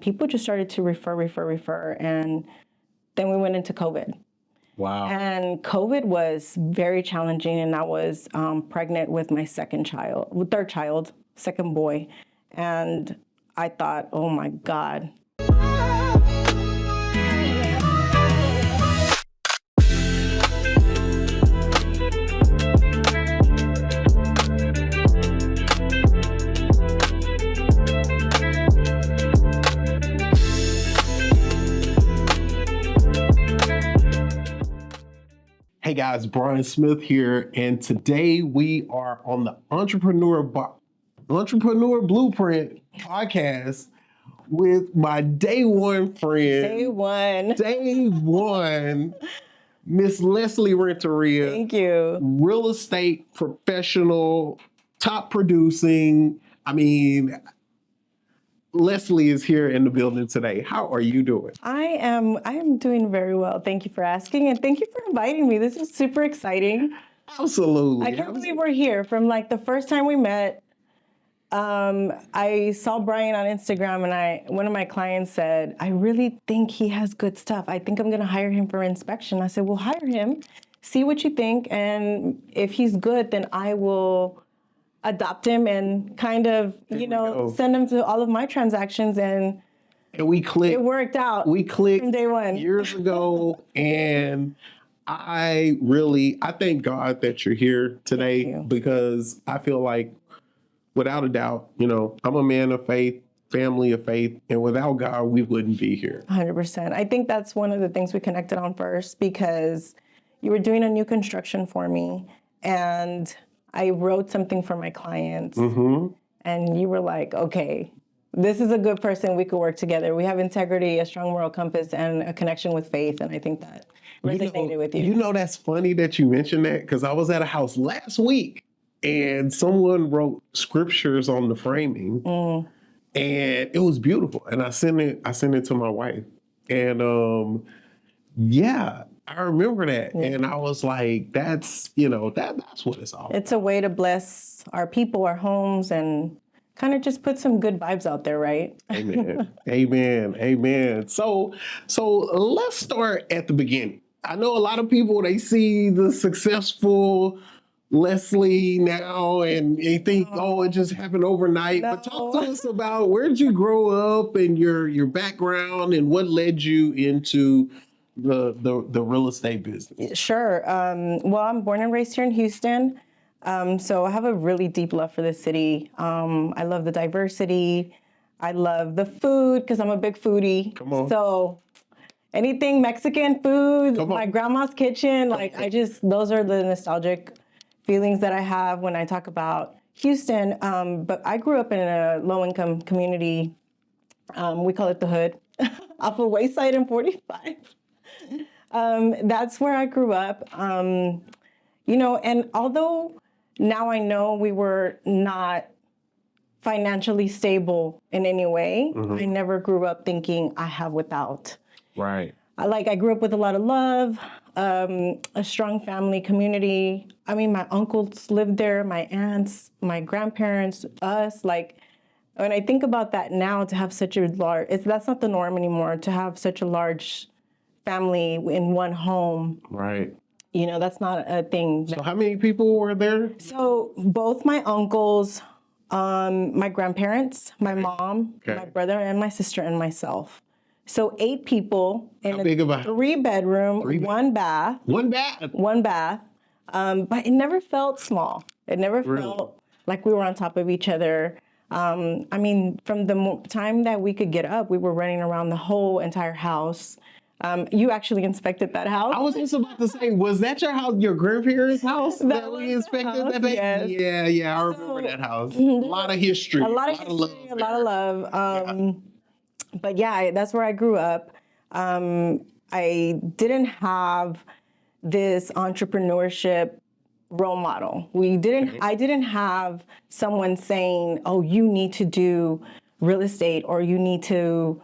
People just started to refer. And then we went into COVID. Wow. And COVID was very challenging. And I was pregnant with my third child, second boy. And I thought, oh my God. Hey guys, Brian Smith here, and today we are on the Entrepreneur Blueprint podcast with my day one friend. Day one, Miss Leslie Renteria. Thank you. Real estate professional, top producing. Leslie is here in the building today. How are you doing? I am doing very well. Thank you for asking, and thank you for inviting me. This is super exciting. Absolutely. I can't believe we're here. From like the first time we met, I saw Brian on Instagram, and one of my clients said, I really think he has good stuff. I think I'm going to hire him for inspection. I said, well, hire him, see what you think, and if he's good, then I will adopt him and kind of, send him to all of my transactions. And we clicked. It worked out. We clicked from day one. Years ago. And I thank God that you're here today, because I feel like, without a doubt, I'm a man of faith, family of faith, and without God, we wouldn't be here. 100%. I think that's one of the things we connected on first, because you were doing a new construction for me, and I wrote something for my clients, and you were like, okay, this is a good person. We could work together. We have integrity, a strong moral compass, and a connection with faith. And I think that resonated with you. That's funny that you mentioned that, because I was at a house last week and someone wrote scriptures on the framing, and it was beautiful. And I sent it to my wife. And I remember that. Yeah. And I was like, that's what it's all about. It's a way to bless our people, our homes, and kind of just put some good vibes out there, right? Amen. Amen. So let's start at the beginning. I know a lot of people, they see the successful Leslie now and they think, it just happened overnight. No. But talk to us about, where did you grow up and your background and what led you into the real estate business? Sure. Well, I'm born and raised here in Houston. So I have a really deep love for this city. I love the diversity. I love the food, because I'm a big foodie. Come on. So anything Mexican food, my grandma's kitchen, those are the nostalgic feelings that I have when I talk about Houston. But I grew up in a low-income community. We call it the Hood, off of Wayside and 45. That's where I grew up, and although now I know we were not financially stable in any way, I never grew up thinking I have without. Right. I grew up with a lot of love, a strong family community. My uncles lived there, my aunts, my grandparents, us. When I think about that now, to have such a large, that's not the norm anymore, to have such a large family in one home. Right. That's not a thing. So how many people were there? So both my uncles, my grandparents, my mom, my brother and my sister, and myself. So 8 people in a 3-bedroom, 1 bath. One bath? 1 bath. But it never felt small. It never felt like we were on top of each other. From the time that we could get up, we were running around the whole entire house. You actually inspected that house. I was just about to say, was that your house, your grandparents' house that we inspected that day? Yes. Yeah, I remember that house. A lot of history. A lot of love. But yeah, that's where I grew up. I didn't have this entrepreneurship role model. I didn't have someone saying, oh, you need to do real estate, or you need to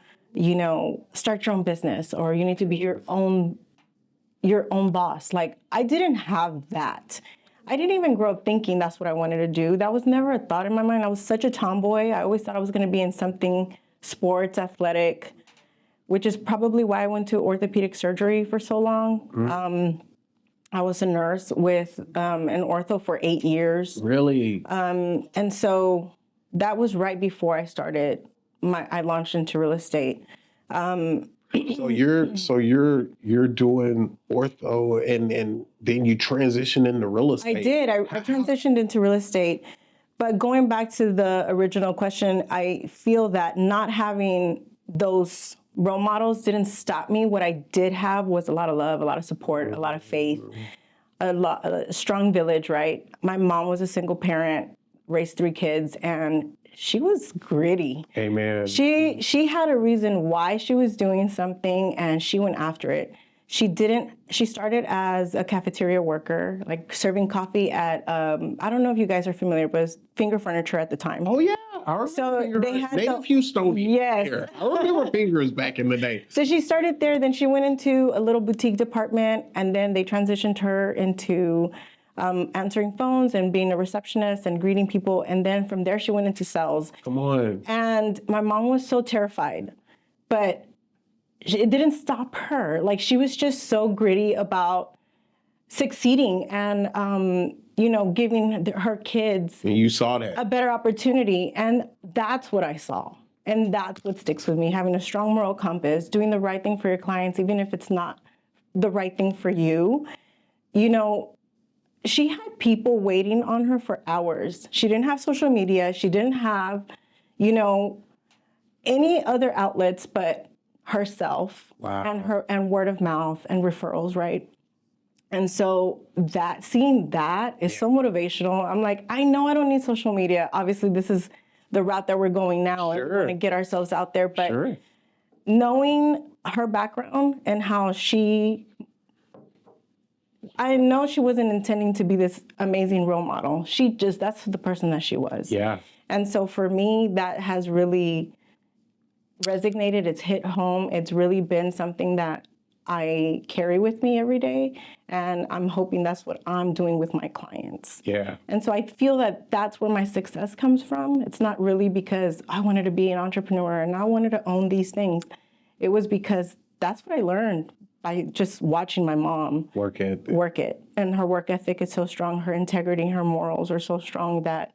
start your own business, or you need to be your own boss. I didn't have that. I didn't even grow up thinking that's what I wanted to do. That was never a thought in my mind. I was such a tomboy. I always thought I was going to be in something sports, athletic, which is probably why I went to orthopedic surgery for so long. I was a nurse with an ortho for 8 years. Really? And so that was right before I started I launched into real estate. So you're doing ortho and then you transition into real estate. I did. I transitioned into real estate. But going back to the original question, I feel that not having those role models didn't stop me. What I did have was a lot of love, a lot of support, a lot of faith, a strong village, right? My mom was a single parent, raised 3 kids, and she was gritty. Amen. She had a reason why she was doing something, and she went after it. She started as a cafeteria worker, like serving coffee at, I don't know if you guys are familiar, but it was Finger Furniture at the time. Oh yeah, I remember. So they had a few stones. Yes. Here. I remember Fingers back in the day. So she started there, then she went into a little boutique department, and then they transitioned her into answering phones and being a receptionist and greeting people. And then from there, she went into sales. Come on. And my mom was so terrified, but it didn't stop her. Like, she was just so gritty about succeeding and, giving her kids And you saw that. a better opportunity. And that's what I saw. And that's what sticks with me, having a strong moral compass, doing the right thing for your clients, even if it's not the right thing for you. She had people waiting on her for hours. She didn't have social media. She didn't have, any other outlets but herself. Wow. and word of mouth and referrals, right? And so seeing that is so motivational. I'm like, I know I don't need social media. Obviously, this is the route that we're going now, and we want to get ourselves out there. But knowing her background and how I know she wasn't intending to be this amazing role model. That's the person that she was. Yeah. And so for me, that has really resonated. It's hit home. It's really been something that I carry with me every day. And I'm hoping that's what I'm doing with my clients. Yeah. And so I feel that that's where my success comes from. It's not really because I wanted to be an entrepreneur and I wanted to own these things. It was because that's what I learned by just watching my mom work it. And her work ethic is so strong. Her integrity, her morals are so strong that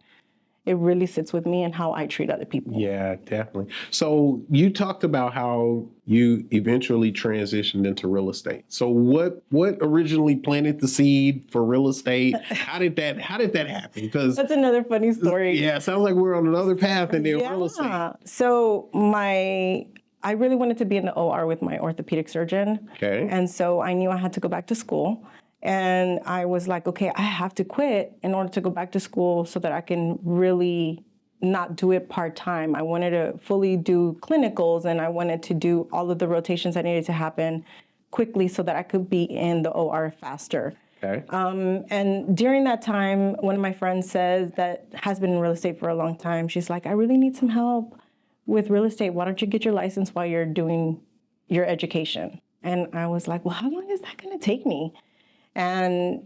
it really sits with me and how I treat other people. Yeah, definitely. So you talked about how you eventually transitioned into real estate. So what originally planted the seed for real estate? How did that happen? Because that's another funny story. Yeah, sounds like we're on another path in real estate. So I really wanted to be in the OR with my orthopedic surgeon. Okay. And so I knew I had to go back to school. And I was like, okay, I have to quit in order to go back to school so that I can really not do it part-time. I wanted to fully do clinicals, and I wanted to do all of the rotations that needed to happen quickly so that I could be in the OR faster. Okay. And during that time, one of my friends that has been in real estate for a long time, she's like, I really need some help with real estate. Why don't you get your license while you're doing your education? And I was like, well, how long is that going to take me? And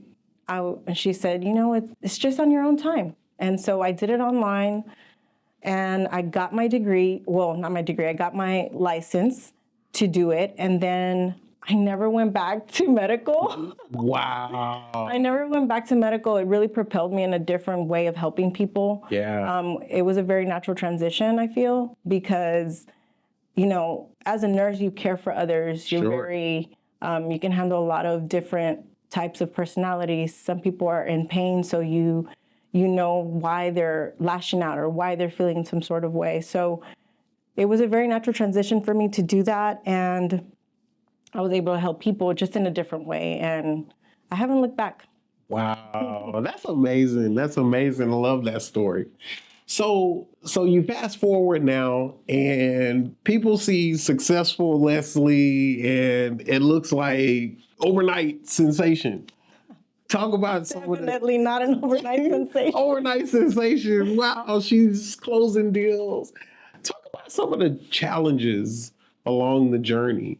she said, it's just on your own time. And so I did it online, and I got my degree. Well, not my degree. I got my license to do it. And then I never went back to medical. Wow. I never went back to medical. It really propelled me in a different way of helping people. Yeah. It was a very natural transition, I feel, because, as a nurse, you care for others. You're very, you can handle a lot of different types of personalities. Some people are in pain, so you know why they're lashing out or why they're feeling some sort of way. So it was a very natural transition for me to do that, and I was able to help people just in a different way, and I haven't looked back. Wow, that's amazing. That's amazing. I love that story. So you fast forward now, and people see successful Leslie, and it looks like overnight sensation. Talk about Definitely not an overnight sensation. Overnight sensation. Wow, she's closing deals. Talk about some of the challenges along the journey.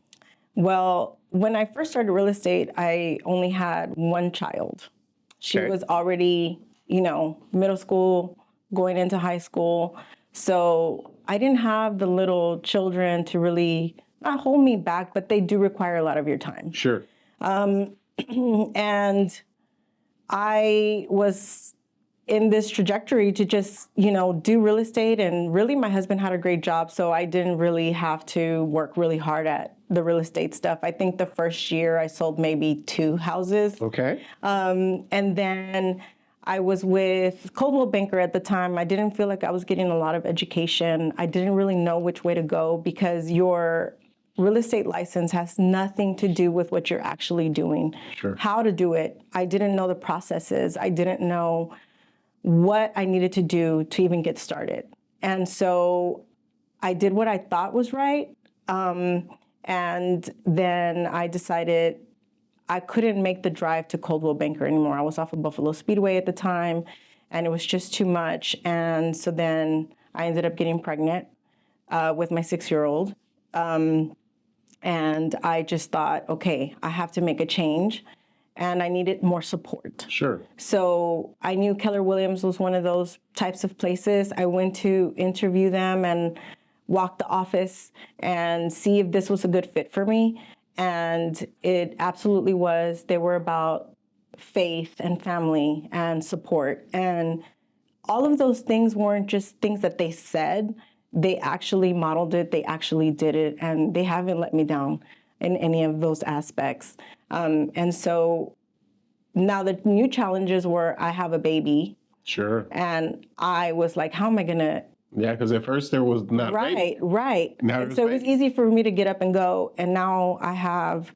Well, when I first started real estate, I only had one child. She was already, middle school, going into high school. So I didn't have the little children to really not hold me back, but they do require a lot of your time. Sure. And I was in this trajectory to just, do real estate. And really, my husband had a great job, so I didn't really have to work really hard at the real estate stuff. I think the first year I sold maybe 2 houses. Okay. And then I was with Coldwell Banker at the time. I didn't feel like I was getting a lot of education. I didn't really know which way to go because your real estate license has nothing to do with what you're actually doing. Sure. How to do it. I didn't know the processes. I didn't know what I needed to do to even get started. And so I did what I thought was right. And then I decided I couldn't make the drive to Coldwell Banker anymore. I was off of Buffalo Speedway at the time, and it was just too much. And so then I ended up getting pregnant with my 6-year-old. And I just thought, okay, I have to make a change, and I needed more support. Sure. So I knew Keller Williams was one of those types of places. I went to interview them and walk the office and see if this was a good fit for me. And it absolutely was. They were about faith and family and support. And all of those things weren't just things that they said. They actually modeled it. They actually did it. And they haven't let me down in any of those aspects. And so now the new challenges were I have a baby. Sure. And I was like, how am I going to? Yeah, because at first there was not. Right. Now And so it was easy for me to get up and go. And now I have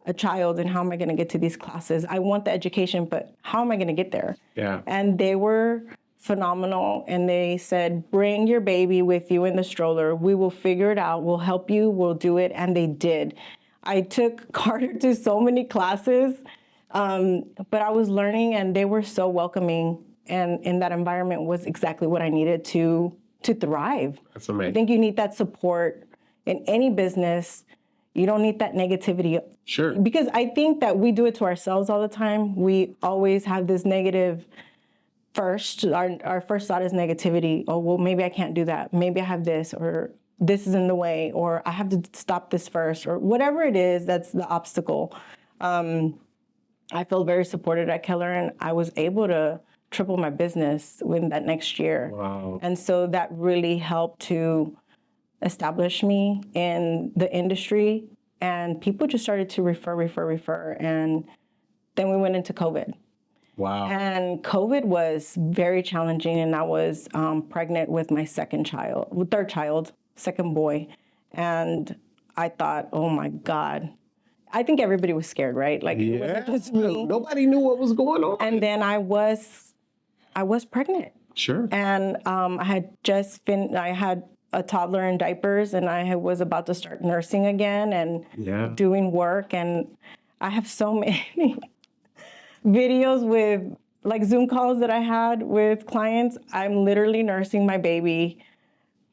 a child, and how am I going to get to these classes? I want the education, but how am I going to get there? Yeah. And they were phenomenal. And they said, bring your baby with you in the stroller. We will figure it out. We'll help you. We'll do it. And they did. I took Carter to so many classes, but I was learning, and they were so welcoming. And in that environment was exactly what I needed to thrive. That's amazing. I think you need that support in any business. You don't need that negativity. Sure. Because I think that we do it to ourselves all the time. We always have this negative first. Our first thought is negativity. Oh, well, maybe I can't do that. Maybe I have this, or this is in the way, or I have to stop this first, or whatever it is that's the obstacle. I feel very supported at Keller, and I was able to triple my business within that next year. Wow. And so that really helped to establish me in the industry, and people just started to refer. And then we went into COVID. Wow. And COVID was very challenging, and I was pregnant with my third child, second boy. And I thought, oh my God. I think everybody was scared, right? Like, it wasn't just me. Nobody knew what was going on. And then I was pregnant. Sure. And I had I had a toddler in diapers, and I was about to start nursing again and doing work. And I have so many videos with like Zoom calls that I had with clients. I'm literally nursing my baby.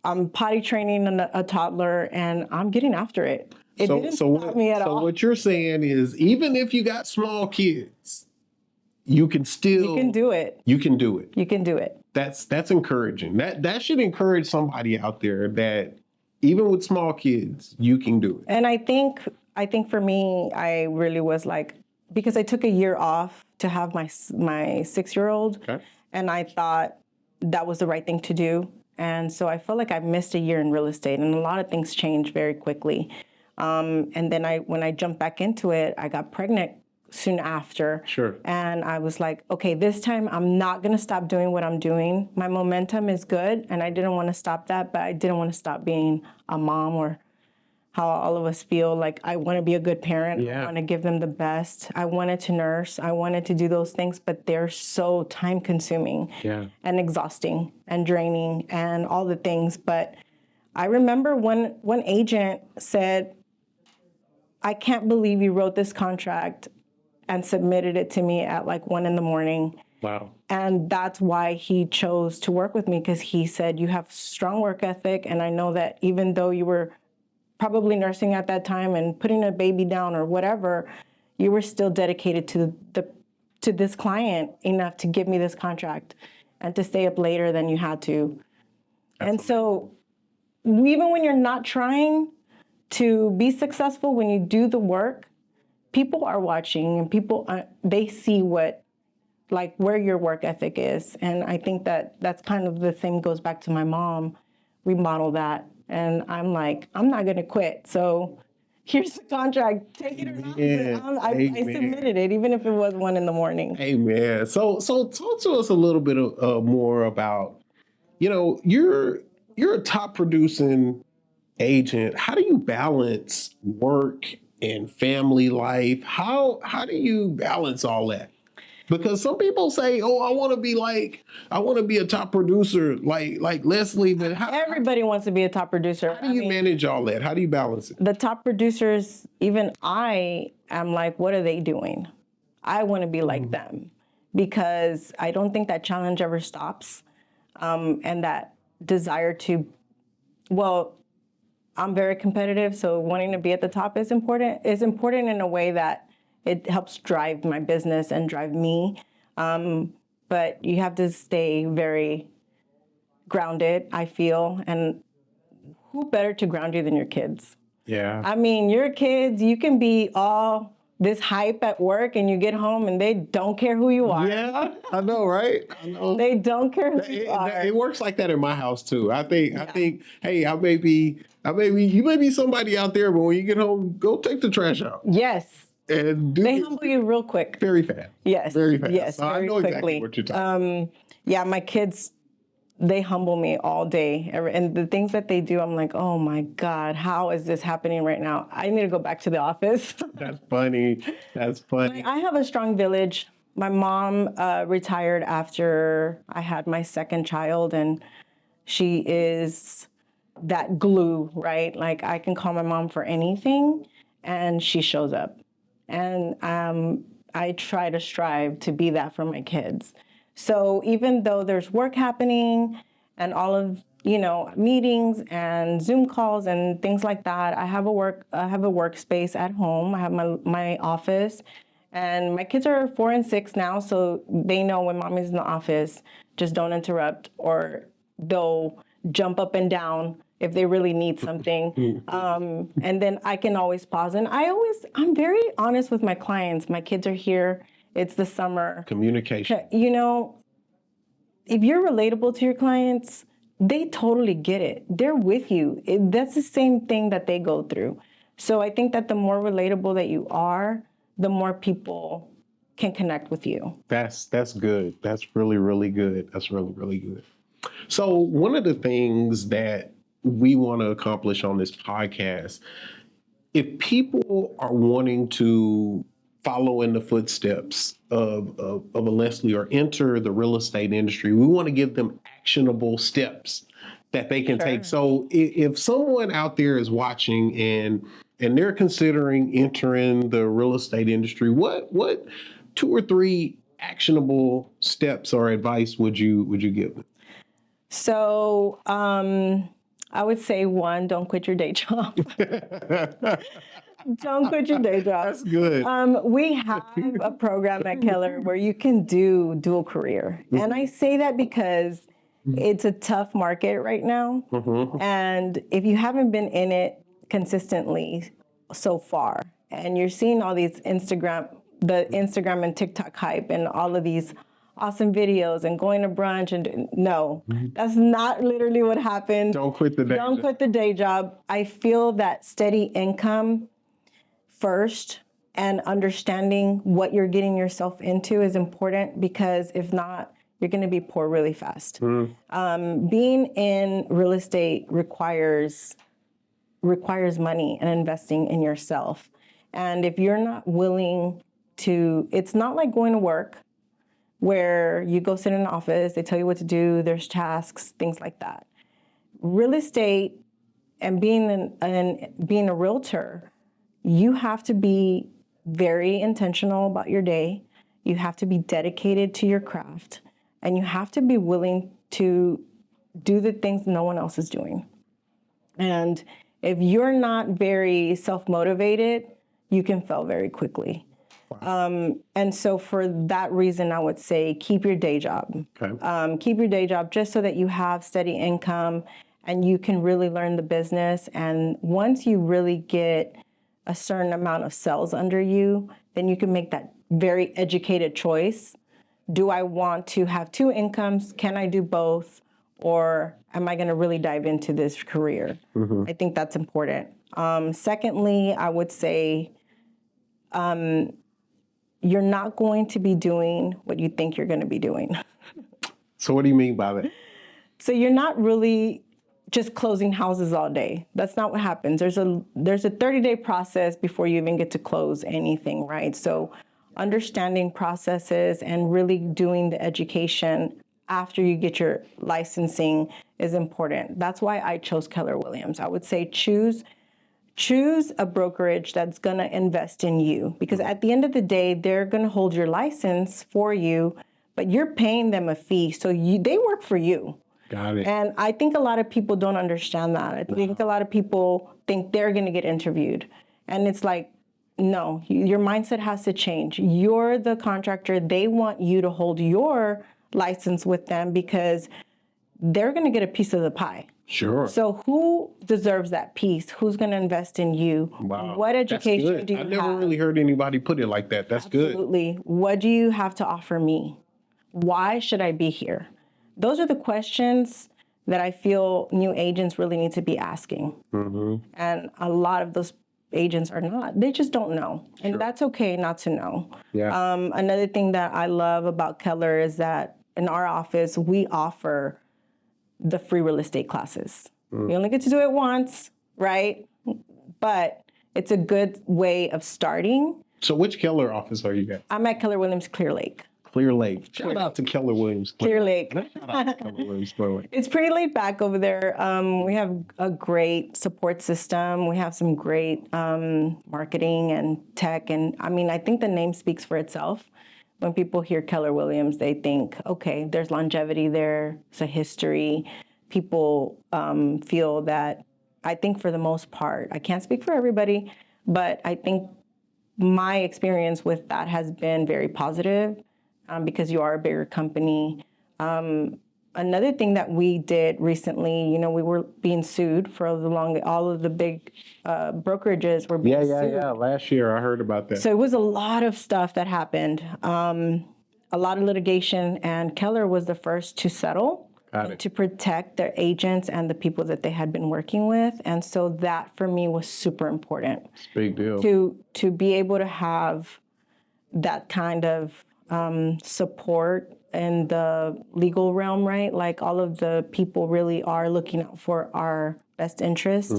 I'm potty training a toddler, and I'm getting after it. It didn't stop me at all. So what you're saying is, even if you got small kids, you can do it. You can do it. You can do it. That's encouraging. That should encourage somebody out there that even with small kids, you can do it. And I think for me, I really was like, because I took a year off to have my 6-year-old, Okay. and I thought that was the right thing to do. And so I felt like I missed a year in real estate, and a lot of things changed very quickly. And then when I jumped back into it, I got pregnant soon after. Sure. And I was like, okay, this time I'm not going to stop doing what I'm doing. My momentum is good, and I didn't want to stop that, but I didn't want to stop being a mom, or how all of us feel like I want to be a good parent. Yeah. I want to give them the best. I wanted to nurse. I wanted to do those things, but they're so time consuming and exhausting and draining and all the things. But I remember one agent said, I can't believe you wrote this contract and submitted it to me at like 1 a.m. Wow. And that's why he chose to work with me, because he said, you have strong work ethic. And I know that even though you were probably nursing at that time and putting a baby down or whatever, you were still dedicated to this client enough to give me this contract and to stay up later than you had to. And so even when you're not trying to be successful, when you do the work, people are watching and people, they see what, like where your work ethic is. And I think that that's kind of the same goes back to my mom. We model that. And I'm like, I'm not going to quit. So here's the contract. Take it or not. I submitted it, even if it was 1 a.m. Amen. So talk to us a little bit more about, you're a top producing agent. How do you balance work and family life? How do you balance all that? Because some people say, "Oh, I want to be a top producer like Leslie." But everybody wants to be a top producer. How do you manage all that? How do you balance it? The top producers, even I am like, what are they doing? I want to be like them, because I don't think that challenge ever stops, and that desire to, well, I'm very competitive, so wanting to be at the top is important. Is important in a way that it helps drive my business and drive me. But you have to stay very grounded, I feel. And who better to ground you than your kids? Yeah. I mean, your kids, you can be all this hype at work and you get home and they don't care who you are. Yeah, I know, right? I know. They don't care who you are. It works like that in my house too. I think, hey, you may be somebody out there, but when you get home, go take the trash out. Yes. And they humble you real quick. Very fast. Yes. Very fast. Yes. So very I know quickly. exactly what you're talking about. My kids, they humble me all day. And the things that they do, I'm like, oh my God, how is this happening right now? I need to go back to the office. That's funny. That's funny. I have a strong village. My mom retired after I had my second child, and she is that glue, right? Like I can call my mom for anything and she shows up. And I try to strive to be that for my kids. So even though there's work happening and all of, meetings and Zoom calls and things like that, I have a workspace at home. I have my office, and my kids are 4 and 6 now, so they know when mommy's in the office, just don't interrupt, or they'll jump up and down if they really need something. And then I can always pause. And I'm very honest with my clients. My kids are here. It's the summer. Communication. If you're relatable to your clients, they totally get it. They're with you. That's the same thing that they go through. So I think that the more relatable that you are, the more people can connect with you. That's good. That's really, really good. That's really, really good. So one of the things that we want to accomplish on this podcast, if people are wanting to follow in the footsteps of a Leslie or enter the real estate industry, we want to give them actionable steps that they can take. So if someone out there is watching and they're considering entering the real estate industry, what 2 or 3 actionable steps or advice would you give them? So I would say 1, don't quit your day job. Don't quit your day job. That's good. We have a program at Keller where you can do dual career. And I say that because it's a tough market right now. And if you haven't been in it consistently so far, and you're seeing all these Instagram and TikTok hype and all of these awesome videos and going to brunch, and no, that's not literally what happened. Don't quit the day job. Don't quit the day job. I feel that steady income first and understanding what you're getting yourself into is important, because if not, you're going to be poor really fast. Being in real estate requires money and investing in yourself. And if you're not willing to, it's not like going to work where you go sit in an office, they tell you what to do, there's tasks, things like that. Real estate and being a realtor, you have to be very intentional about your day. You have to be dedicated to your craft, and you have to be willing to do the things no one else is doing. And if you're not very self-motivated, you can fail very quickly. Wow. And so for that reason, I would say keep your day job. Okay. Keep your day job just so that you have steady income and you can really learn the business. And once you really get a certain amount of sales under you, then you can make that very educated choice. Do I want to have two incomes? Can I do both? Or am I going to really dive into this career? I think that's important. Secondly, I would say you're not going to be doing what you think you're going to be doing. So what do you mean by that? So you're not really just closing houses all day. That's not what happens. There's a 30-day process before you even get to close anything, right? So understanding processes and really doing the education after you get your licensing is important. That's why I chose Keller Williams. I would say choose a brokerage that's going to invest in you, because at the end of the day, they're going to hold your license for you, but you're paying them a fee. So they work for you. Got it. And I think a lot of people don't understand that. I think a lot of people think they're going to get interviewed. And it's like, no, your mindset has to change. You're the contractor. They want you to hold your license with them because they're going to get a piece of the pie. Sure. So who deserves that piece? Who's going to invest in you? Wow. What education do you have? I never really heard anybody put it like that. That's good. Absolutely. What do you have to offer me? Why should I be here? Those are the questions that I feel new agents really need to be asking. And a lot of those agents are not. They just don't know. And that's okay not to know. Yeah. Another thing that I love about Keller is that in our office, we offer the free real estate classes. You only get to do it once, right? But it's a good way of starting. So which Keller office are you at? I'm at Keller Williams Clear Lake. Clear Lake. Shout out to Keller Williams. Clear Lake. Shout out to Keller Williams. Clear Lake. It's pretty laid back over there. We have a great support system. We have some great marketing and tech. And I mean, I think the name speaks for itself. When people hear Keller Williams, they think, okay, there's longevity there. It's a history. People feel that, I think for the most part, I can't speak for everybody, but I think my experience with that has been very positive. Because you are a bigger company. Another thing that we did recently, you know, we were being sued for all of the big brokerages were being sued. Yeah. Last year I heard about that. So it was a lot of stuff that happened, a lot of litigation, and Keller was the first to settle to protect their agents and the people that they had been working with. And so that for me was super important. It's a big deal. To be able to have that kind of support in the legal realm, right? Like all of the people really are looking out for our best interest.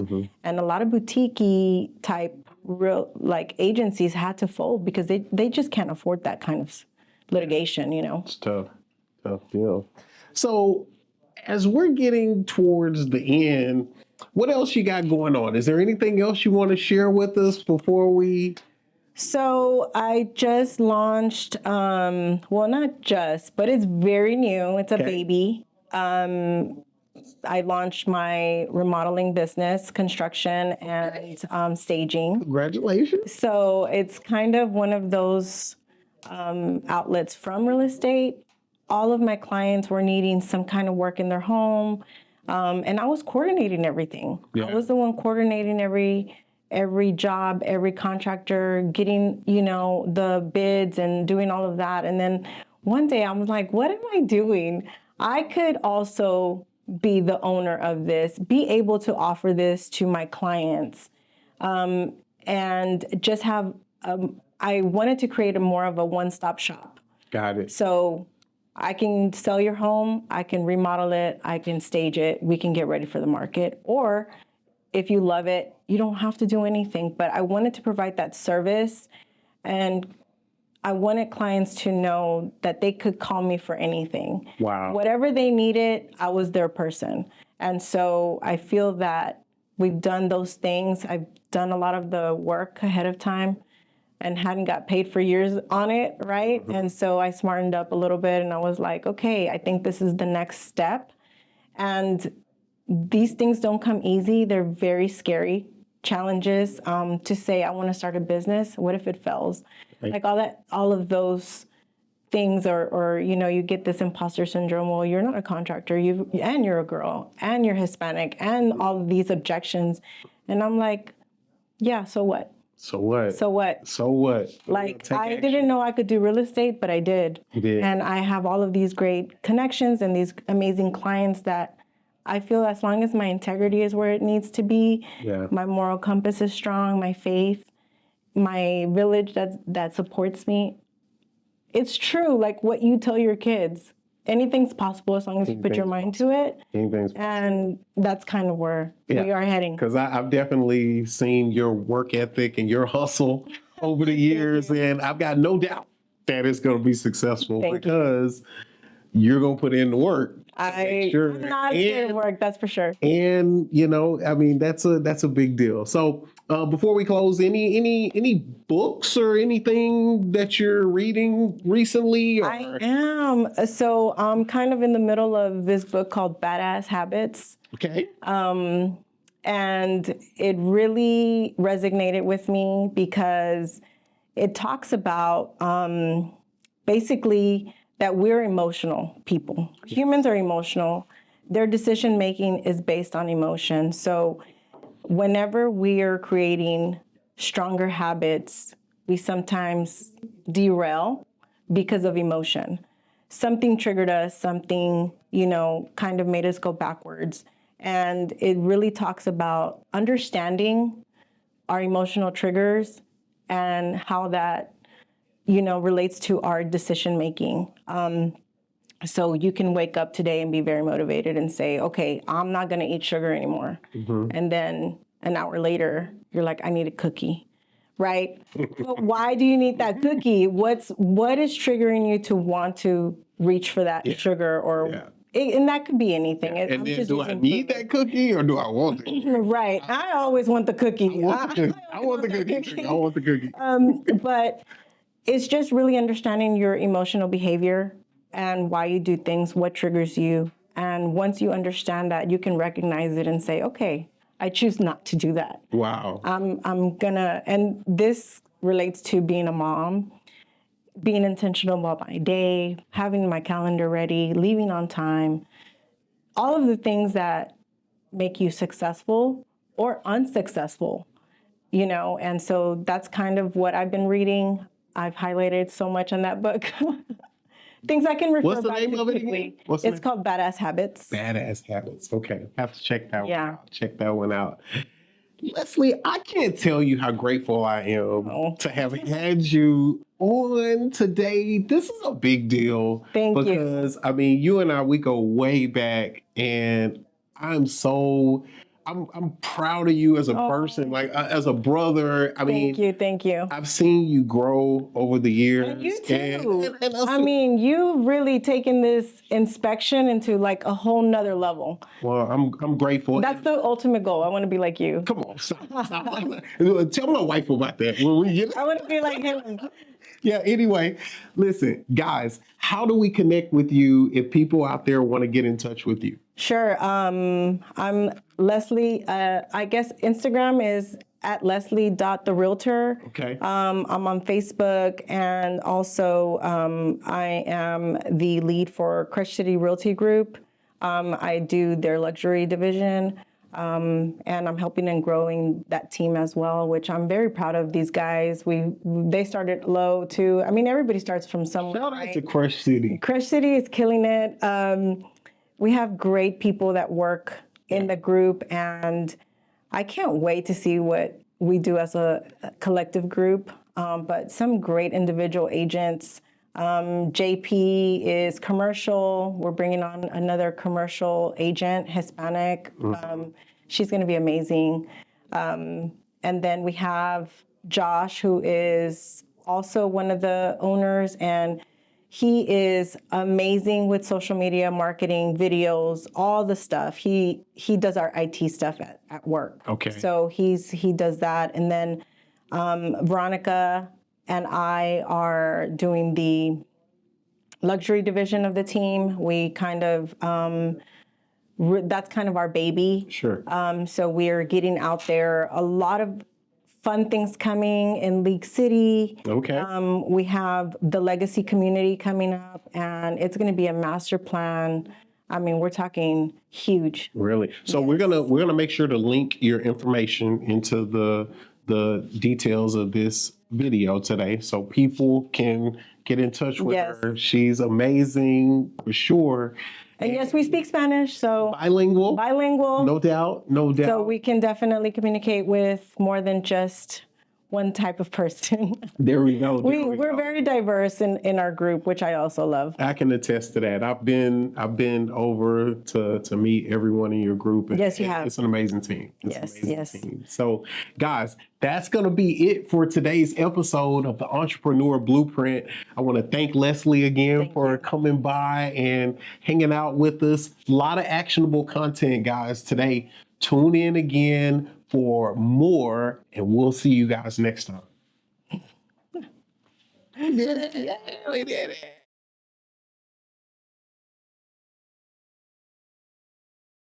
And a lot of boutique-y type real like agencies had to fold because they just can't afford that kind of litigation, you know? It's tough deal. So as we're getting towards the end, what else you got going on? Is there anything else you want to share with us before we... So I just launched, well, not just, but it's very new. It's a baby. I launched my remodeling business, construction and staging. Congratulations. So it's kind of one of those outlets from real estate. All of my clients were needing some kind of work in their home. And I was coordinating everything. I was the one coordinating every job, every contractor, getting, you know, the bids and doing all of that. And then one day I was like, what am I doing? I could also be the owner of this, be able to offer this to my clients, and just have, I wanted to create more of a one-stop shop. Got it. So I can sell your home, I can remodel it, I can stage it, we can get ready for the market. Or if you love it, you don't have to do anything. But I wanted to provide that service, and I wanted clients to know that they could call me for anything. Wow. Whatever they needed, I was their person. And so I feel that we've done those things. I've done a lot of the work ahead of time and hadn't got paid for years on it, right? And so I smartened up a little bit, and I was like, okay, I think this is the next step. And these things don't come easy. They're very scary challenges. To say, I want to start a business. What if it fails? Right. Like all of those things, or you get this imposter syndrome. Well, you're not a contractor, and you're a girl, and you're Hispanic, and all of these objections. And I'm like, yeah, so what? So what? So what? So what? Like, I didn't know I could do real estate, but I did. You did. And I have all of these great connections and these amazing clients that I feel, as long as my integrity is where it needs to be, my moral compass is strong, my faith, my village that supports me. It's true, like what you tell your kids. Anything's possible as long as you put your mind to it. Anything's possible. And that's kind of where we are heading. Because I've definitely seen your work ethic and your hustle over the years, and I've got no doubt that it's going to be successful because you're going to put in the work. I'm not scared of work, that's for sure. And I mean, that's a big deal. So before we close, any books or anything that you're reading recently? Or? I am. So I'm kind of in the middle of this book called Badass Habits. Okay. And it really resonated with me because it talks about basically that we're emotional people. Humans are emotional. Their decision making is based on emotion. So whenever we are creating stronger habits, we sometimes derail because of emotion. Something triggered us, something, kind of made us go backwards. And it really talks about understanding our emotional triggers and how that, relates to our decision making. So you can wake up today and be very motivated and say, okay, I'm not going to eat sugar anymore. And then an hour later, you're like, I need a cookie, right? But why do you need that cookie? What is triggering you to want to reach for that sugar and that could be anything. And then do I need that cookie or do I want it? Right. I always want the cookie. I want the cookie. I want the cookie. But it's just really understanding your emotional behavior and why you do things, what triggers you. And once you understand that, you can recognize it and say, okay, I choose not to do that. Wow. I'm gonna, and this relates to being a mom, being intentional about my day, having my calendar ready, leaving on time, all of the things that make you successful or unsuccessful, and so that's kind of what I've been reading. I've highlighted so much in that book. Things I can refer back to quickly. What's the name of it again? It's called Badass Habits. Badass Habits. Okay. Have to check that one out. Check that one out. Leslie, I can't tell you how grateful I am to have had you on today. This is a big deal. Thank you. Because, I mean, you and I, we go way back, and I'm proud of you as a person, like as a brother. I mean, thank you. I've seen you grow over the years. And you too. And I mean, you've really taken this inspection into like a whole nother level. Well, I'm grateful. That's the ultimate goal. I want to be like you. Come on, stop. Tell my wife about that. I want to be like him. Yeah, anyway, listen, guys, how do we connect with you if people out there want to get in touch with you? Sure. I'm Leslie. I guess Instagram is at leslie.therealtor. Okay. I'm on Facebook, and also I am the lead for Crush City Realty Group. I do their luxury division. And I'm helping and growing that team as well, which I'm very proud of these guys. They started low too. I mean, everybody starts from somewhere. Shout out to Crush City. Crush City is killing it. We have great people that work in the group, and I can't wait to see what we do as a collective group. But some great individual agents. JP is commercial. We're bringing on another commercial agent, Hispanic. She's going to be amazing. And then we have Josh, who is also one of the owners, and he is amazing with social media, marketing, videos, all the stuff. He does our IT stuff at work. Okay. So he does that. And then Veronica and I are doing the luxury division of the team. We kind of, that's kind of our baby. Sure. So we're getting out there. A lot of fun things coming in League City. Okay. We have the Legacy community coming up, and it's going to be a master plan. I mean, we're talking huge. Really? So we're gonna make sure to link your information into the details of this video today, so people can get in touch with her. She's amazing for sure. And yes, we speak Spanish, so bilingual. No doubt. So we can definitely communicate with more than just one type of person. There we go. We're very diverse in our group, which I also love. I can attest to that. I've been over to meet everyone in your group. Yes, you have. It's an amazing team. Yes. Team. So, guys, that's going to be it for today's episode of the Entrepreneur Blueprint. I want to thank Leslie again for coming by and hanging out with us. A lot of actionable content, guys, today. Tune in again for more, and we'll see you guys next time. We did it.